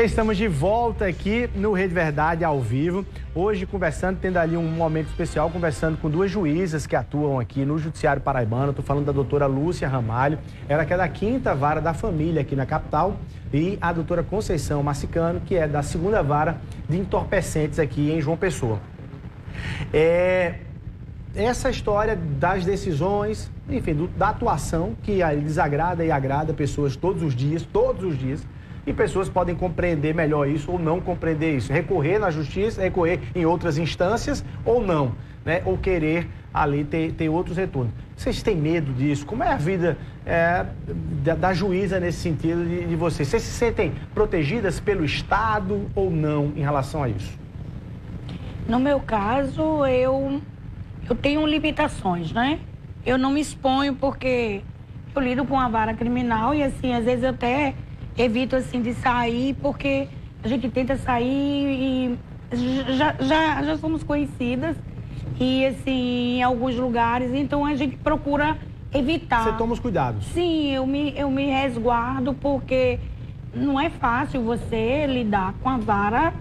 Estamos de volta aqui no Rede Verdade ao vivo. Hoje conversando, tendo ali um momento especial, conversando com duas juízas que atuam aqui no Judiciário Paraibano. Estou falando da doutora Lúcia Ramalho, ela que é da 5ª Vara da Família aqui na capital, e a doutora Conceição Massicano, que é da 2ª Vara de Entorpecentes aqui em João Pessoa. Essa história das decisões, enfim, da atuação que desagrada e agrada pessoas todos os dias, e pessoas podem compreender melhor isso ou não compreender isso. Recorrer na justiça, recorrer em outras instâncias ou não, né? Ou querer ali ter outros retornos. Vocês têm medo disso? Como é a vida da juíza nesse sentido de vocês? Vocês se sentem protegidas pelo Estado ou não em relação a isso? No meu caso, eu tenho limitações, né? Eu não me exponho porque eu lido com a vara criminal e, assim, às vezes eu até evito, assim, de sair porque a gente tenta sair e já somos conhecidas e, assim, em alguns lugares, então a gente procura evitar. Você toma os cuidados? Sim, eu me resguardo porque não é fácil você lidar com a vara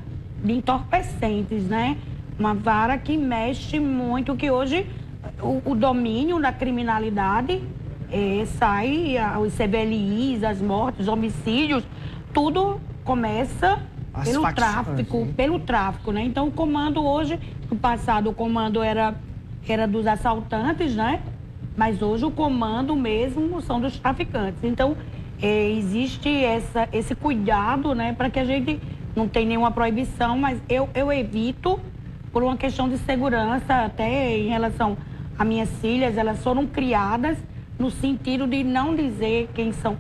de entorpecentes, né? Uma vara que mexe muito, que hoje o domínio da criminalidade sai, os CBLIs, as mortes, os homicídios, tudo começa pelo tráfico, né? Então o comando hoje, no passado o comando era dos assaltantes, né? Mas hoje o comando mesmo são dos traficantes. Então existe esse cuidado, né? Para que a gente não tenha nenhuma proibição, mas eu evito por uma questão de segurança, até em relação a minhas filhas, elas foram criadas no sentido de não dizer de quem são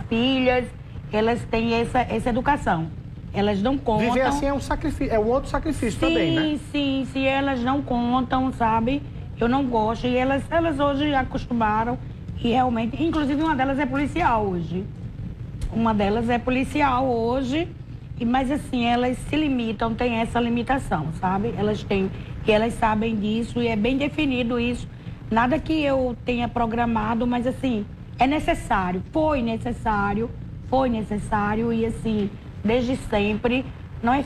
filhas, elas têm essa educação. Elas não contam. Viver assim é um sacrifício, é um outro sacrifício também, né? Sim, elas não contam, sabe? Eu não gosto. E elas hoje acostumaram e realmente, inclusive uma delas é policial hoje. Mas assim, elas se limitam, tem essa limitação, sabe? Elas têm, e elas sabem disso e é bem definido isso. Nada que eu tenha programado, mas assim, é necessário, foi necessário e assim, desde sempre, não foi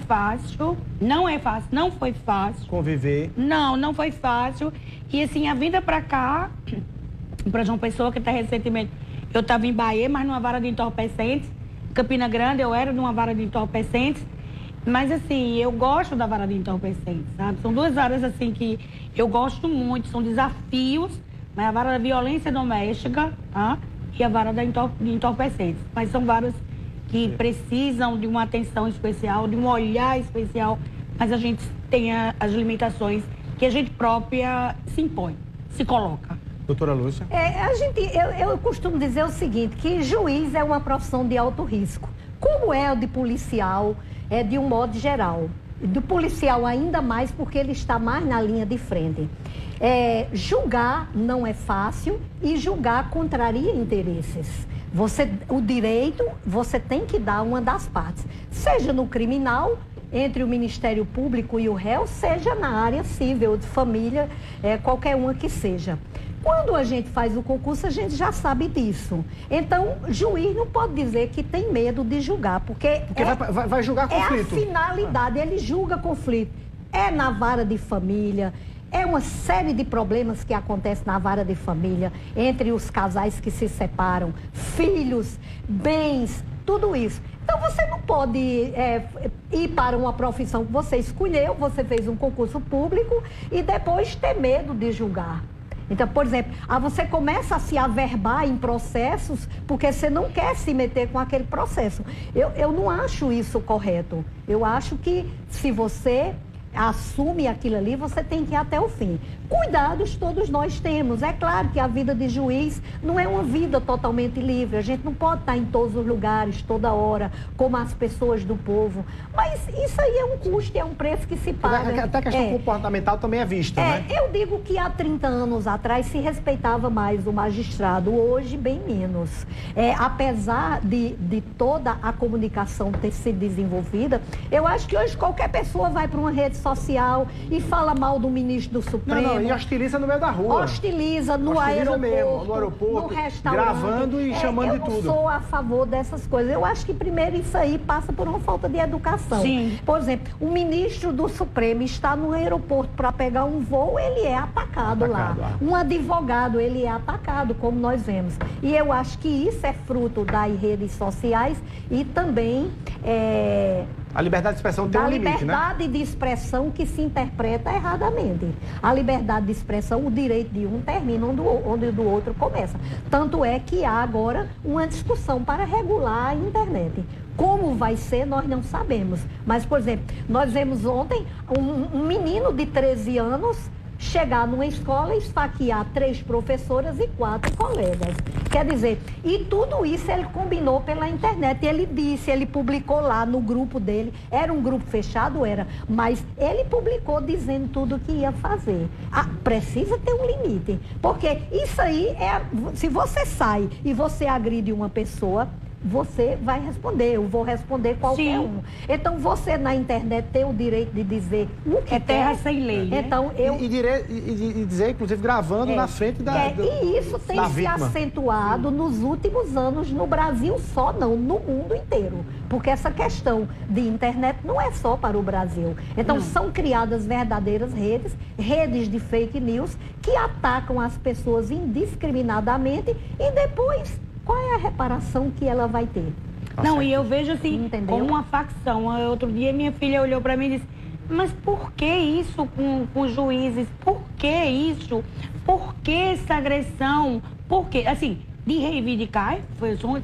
fácil. Conviver. Não foi fácil. E assim, a vinda pra cá, pra João Pessoa, que tá recentemente, eu tava em Bahia, mas numa vara de entorpecentes. Campina Grande, eu era numa vara de entorpecentes, mas assim, eu gosto da vara de entorpecentes, sabe? São duas áreas assim que eu gosto muito, são desafios, mas a vara da violência doméstica, tá? E a vara de entorpecentes. Mas são varas que precisam de uma atenção especial, de um olhar especial, mas a gente tem as limitações que a gente própria se impõe, se coloca. Doutora Lúcia? Eu costumo dizer o seguinte, que juiz é uma profissão de alto risco. Como é o de policial, de um modo geral. Do policial ainda mais, porque ele está mais na linha de frente. Julgar não é fácil e julgar contraria interesses. O direito, você tem que dar uma das partes. Seja no criminal, entre o Ministério Público e o réu, seja na área civil, de família, qualquer uma que seja. Quando a gente faz o concurso, a gente já sabe disso. Então, juiz não pode dizer que tem medo de julgar, porque vai julgar conflito. É a finalidade, ele julga conflito. É na vara de família, é uma série de problemas que acontecem na vara de família, entre os casais que se separam, filhos, bens, tudo isso. Então, você não pode ir para uma profissão que você escolheu, você fez um concurso público e depois ter medo de julgar. Então, por exemplo, você começa a se averbar em processos porque você não quer se meter com aquele processo. Eu não acho isso correto. Eu acho que se você assume aquilo ali, você tem que ir até o fim. Cuidados todos nós temos. É claro que a vida de juiz não é uma vida totalmente livre. A gente não pode estar em todos os lugares, toda hora, como as pessoas do povo. Mas isso aí é um custo, é um preço que se paga. Até a questão comportamental também é vista, né? Eu digo que há 30 anos atrás se respeitava mais o magistrado, hoje bem menos. Apesar de toda a comunicação ter sido desenvolvida, eu acho que hoje qualquer pessoa vai para uma rede social e fala mal do ministro do Supremo. Não, e hostiliza no meio da rua. Hostiliza no aeroporto, no restaurante. Gravando e chamando de tudo. Eu não sou a favor dessas coisas. Eu acho que primeiro isso aí passa por uma falta de educação. Sim. Por exemplo, o ministro do Supremo está no aeroporto para pegar um voo, ele é atacado lá. Um advogado, ele é atacado, como nós vemos. E eu acho que isso é fruto das redes sociais e também a liberdade de expressão tem um limite, né? A liberdade de expressão que se interpreta erradamente. A liberdade de expressão, o direito de um termina onde o do outro começa. Tanto é que há agora uma discussão para regular a internet. Como vai ser, nós não sabemos. Mas, por exemplo, nós vemos ontem um menino de 13 anos chegar numa escola e esfaquear 3 professoras e 4 colegas. Quer dizer, e tudo isso ele combinou pela internet. Ele disse, ele publicou lá no grupo dele, era um grupo fechado, mas ele publicou dizendo tudo o que ia fazer. Precisa ter um limite, porque isso aí se você sai e você agride uma pessoa, você vai responder, eu vou responder qualquer um. Então, você na internet tem o direito de dizer o que é terra sem lei. Então, E dizer, inclusive, gravando na frente e isso tem se acentuado nos últimos anos no Brasil só, não, no mundo inteiro. Porque essa questão de internet não é só para o Brasil. Então, são criadas verdadeiras redes de fake news que atacam as pessoas indiscriminadamente e depois qual é a reparação que ela vai ter? Não, e eu vejo assim, como uma facção. Outro dia minha filha olhou para mim e disse, mas por que isso com os juízes? Por que isso? Por que essa agressão? Por que? Assim, de reivindicar,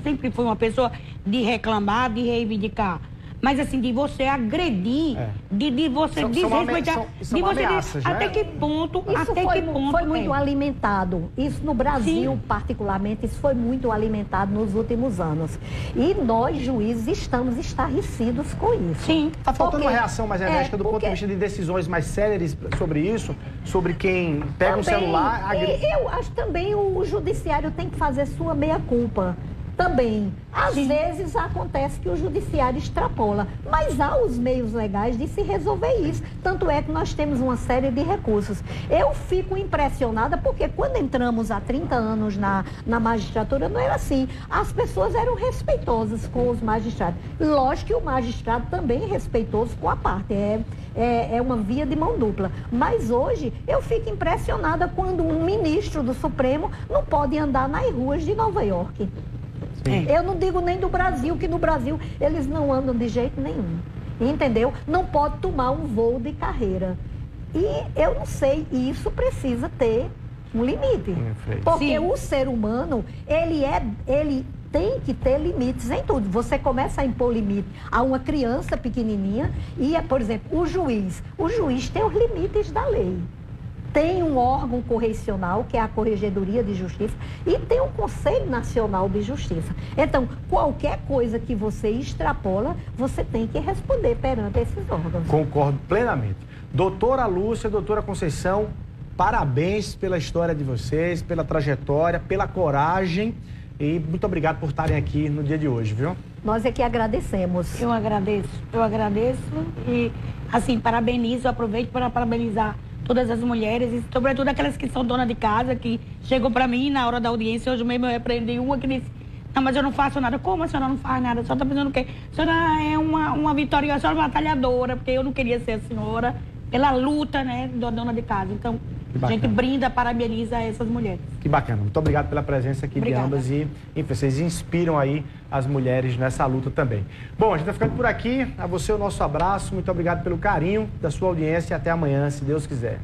sempre fui uma pessoa de reclamar, de reivindicar. Mas assim, de você agredir, de você desrespeitar, de você até que ponto, foi muito alimentado. Isso no Brasil, particularmente, isso foi muito alimentado nos últimos anos. E nós, juízes, estamos estarrecidos com isso. Sim. Está faltando uma reação mais enérgica do ponto de vista de decisões mais céleres sobre isso, sobre quem pega um celular... Eu acho também o judiciário tem que fazer sua meia-culpa. Também, às vezes acontece que o judiciário extrapola, mas há os meios legais de se resolver isso. Tanto é que nós temos uma série de recursos. Eu fico impressionada porque quando entramos há 30 anos na magistratura, não era assim. As pessoas eram respeitosas com os magistrados. Lógico que o magistrado também é respeitoso com a parte, é uma via de mão dupla. Mas hoje eu fico impressionada quando um ministro do Supremo não pode andar nas ruas de Nova York. Eu não digo nem do Brasil, que no Brasil eles não andam de jeito nenhum. Entendeu? Não pode tomar um voo de carreira. E eu não sei, isso precisa ter um limite. Porque o ser humano, ele tem que ter limites em tudo. Você começa a impor limite a uma criança pequenininha e, por exemplo, o juiz tem os limites da lei. Tem um órgão correcional, que é a Corregedoria de Justiça, e tem o Conselho Nacional de Justiça. Então, qualquer coisa que você extrapola, você tem que responder perante esses órgãos. Concordo plenamente. Doutora Lúcia, doutora Conceição, parabéns pela história de vocês, pela trajetória, pela coragem e muito obrigado por estarem aqui no dia de hoje, viu? Nós é que agradecemos. Eu agradeço e, assim, parabenizo, aproveito para parabenizar todas as mulheres, e sobretudo aquelas que são donas de casa, que chegou para mim na hora da audiência, hoje mesmo eu repreendi uma que disse, não, mas eu não faço nada. Como a senhora não faz nada? A senhora está pensando o quê? A senhora é uma vitoriosa, a senhora é uma batalhadora, porque eu não queria ser a senhora, pela luta, né, da dona de casa. Então, a gente brinda, parabeniza essas mulheres. Que bacana. Muito obrigado pela presença aqui de ambas e, enfim, vocês inspiram aí as mulheres nessa luta também. Bom, a gente vai ficando por aqui. A você o nosso abraço. Muito obrigado pelo carinho da sua audiência e até amanhã, se Deus quiser.